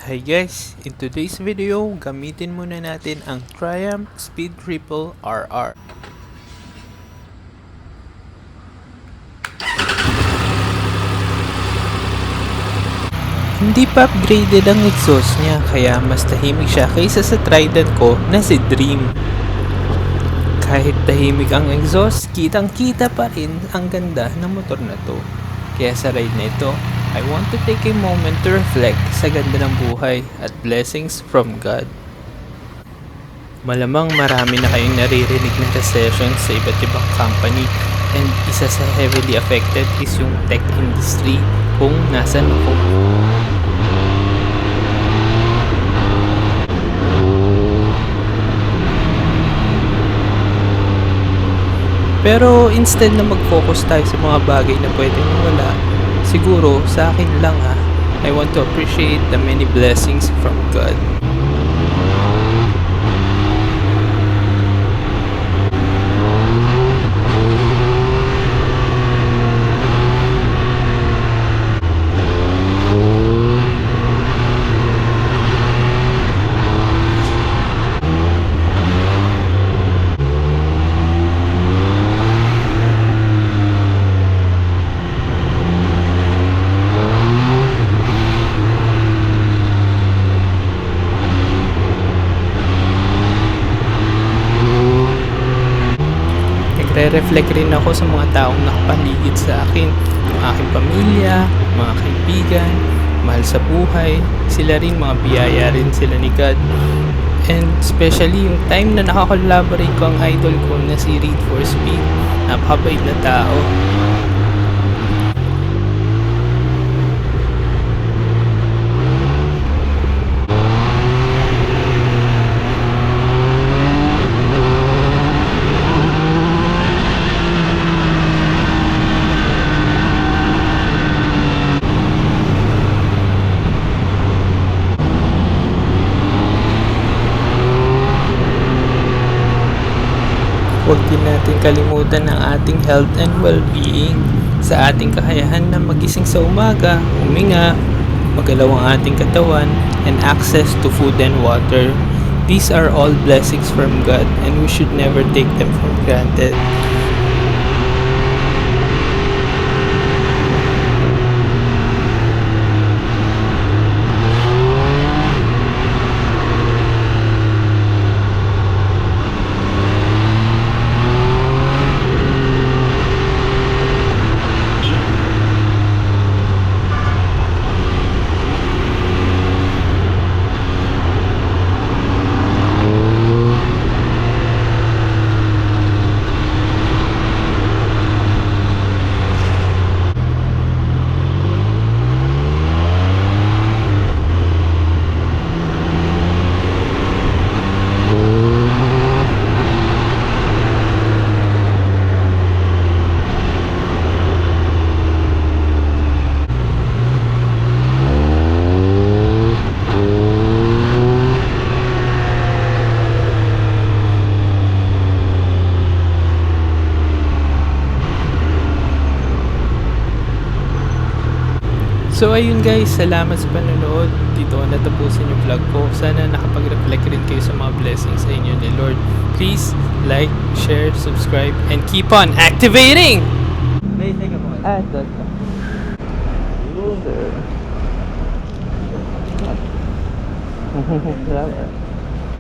Hi guys! In today's video, gamitin muna natin ang Triumph Speed Ripple RR. Hindi pa upgraded ang exhaust niya kaya mas tahimik siya kaysa sa Trident ko na si Dream. Kahit tahimik ang exhaust, kitang kita pa rin ang ganda ng motor na to. Kaya sa ride na ito, I want to take a moment to reflect sa ganda ng buhay at blessings from God. Malamang marami na kayong naririnig na recession sa iba't ibang company and isa sa heavily affected is yung tech industry kung nasan ako. Pero instead na mag-focus tayo sa mga bagay na pwedeng mawala, siguro sa akin lang I want to appreciate the many blessings from God. Nagre-reflect rin ako sa mga taong nakapaligid sa akin, ang aking pamilya, mga kaibigan, mahal sa buhay, sila rin mga biyaya rin sila ni God. And especially yung time na nakakolaborate ko ang idol ko na si Reed for Speed, napakabait na tao. Huwag din natin kalimutan ang ating health and well-being sa ating kakayahan na magising sa umaga, huminga, magalaw ang ating katawan, and access to food and water. These are all blessings from God and we should never take them for granted. So ayun guys, salamat sa panonood. Dito ko natapusin yung vlog ko. Sana nakapag-reflect rin kayo sa mga blessings sa inyo ni Lord. Please like, share, subscribe, and keep on activating! May take ako. Ito. Salamat.